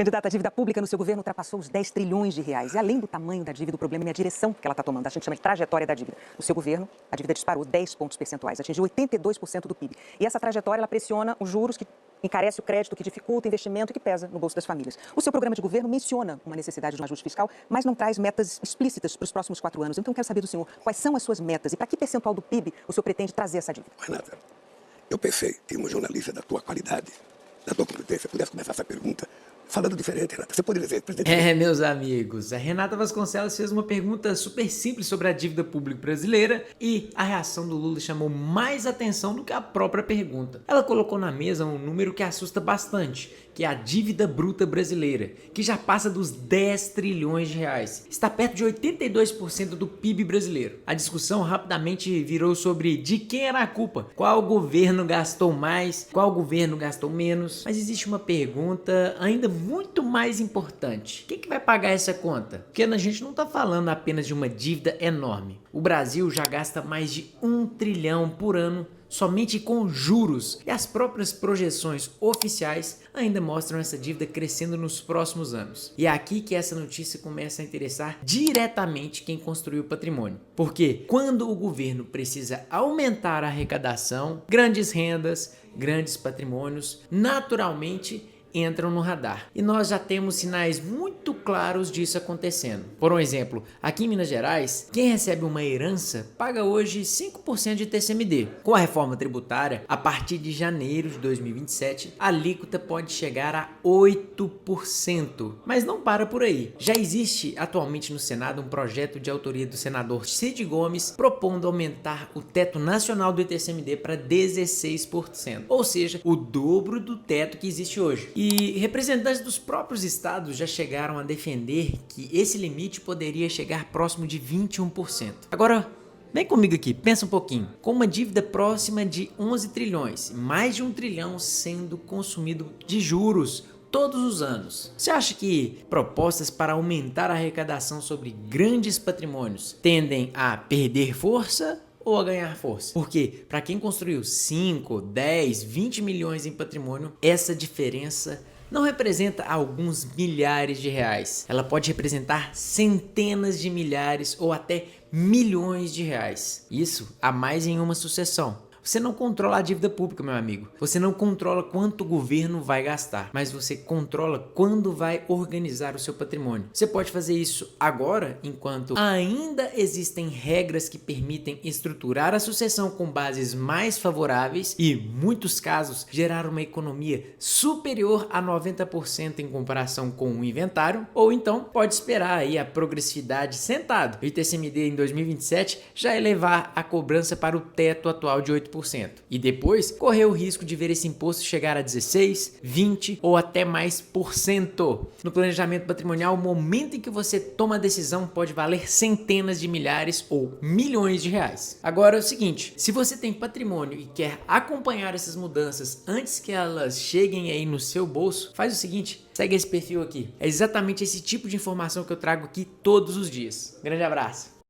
Candidata, a dívida pública no seu governo ultrapassou os 10 trilhões de reais. E além do tamanho da dívida, o problema é a direção que ela está tomando. A gente chama de trajetória da dívida. No seu governo, a dívida disparou 10 pontos percentuais, atingiu 82% do PIB. E essa trajetória, ela pressiona os juros, que encarece o crédito, que dificulta o investimento e que pesa no bolso das famílias. O seu programa de governo menciona uma necessidade de um ajuste fiscal, mas não traz metas explícitas para os próximos 4 anos. Então, eu quero saber do senhor quais são as suas metas e para que percentual do PIB o senhor pretende trazer essa dívida? Renata, eu pensei que uma jornalista da tua qualidade, da tua competência, pudesse começar essa pergunta falando diferente, Renata. Você poderia dizer, presidente? Meus amigos, a Renata Vasconcelos fez uma pergunta super simples sobre a dívida pública brasileira e a reação do Lula chamou mais atenção do que a própria pergunta. Ela colocou na mesa um número que assusta bastante, que é a dívida bruta brasileira, que já passa dos 10 trilhões de reais. Está perto de 82% do PIB brasileiro. A discussão rapidamente virou sobre de quem era a culpa, qual governo gastou mais, qual governo gastou menos. Mas existe uma pergunta ainda muito mais importante. Quem que vai pagar essa conta? Porque a gente não está falando apenas de uma dívida enorme. O Brasil já gasta mais de 1 trilhão por ano somente com juros, e as próprias projeções oficiais ainda mostram essa dívida crescendo nos próximos anos. E é aqui que essa notícia começa a interessar diretamente quem construiu o patrimônio. Porque quando o governo precisa aumentar a arrecadação, grandes rendas, grandes patrimônios, naturalmente entram no radar. E nós já temos sinais muito claros disso acontecendo. Por um exemplo, aqui em Minas Gerais, quem recebe uma herança paga hoje 5% de TCMD. Com a reforma tributária, a partir de janeiro de 2027, a alíquota pode chegar a 8%. Mas não para por aí. Já existe atualmente no Senado um projeto de autoria do senador Cid Gomes propondo aumentar o teto nacional do ITCMD para 16%. Ou seja, o dobro do teto que existe hoje. E representantes dos próprios estados já chegaram a defender que esse limite poderia chegar próximo de 21%. Agora, vem comigo aqui, pensa um pouquinho. Com uma dívida próxima de 11 trilhões, mais de 1 trilhão sendo consumido de juros todos os anos, você acha que propostas para aumentar a arrecadação sobre grandes patrimônios tendem a perder força ou a ganhar força? Porque para quem construiu 5, 10, 20 milhões em patrimônio, essa diferença não representa alguns milhares de reais. Ela pode representar centenas de milhares ou até milhões de reais. Isso a mais em uma sucessão. Você não controla a dívida pública, meu amigo. Você não controla quanto o governo vai gastar, mas você controla quando vai organizar o seu patrimônio. Você pode fazer isso agora, enquanto ainda existem regras que permitem estruturar a sucessão com bases mais favoráveis e, em muitos casos, gerar uma economia superior a 90% em comparação com o inventário, ou então pode esperar aí a progressividade sentado. O ITCMD em 2027 já elevar a cobrança para o teto atual de 8%. E depois correr o risco de ver esse imposto chegar a 16, 20 ou até mais por cento. No planejamento patrimonial, o momento em que você toma a decisão pode valer centenas de milhares ou milhões de reais. Agora é o seguinte, se você tem patrimônio e quer acompanhar essas mudanças antes que elas cheguem aí no seu bolso, faz o seguinte, segue esse perfil aqui. É exatamente esse tipo de informação que eu trago aqui todos os dias. Grande abraço!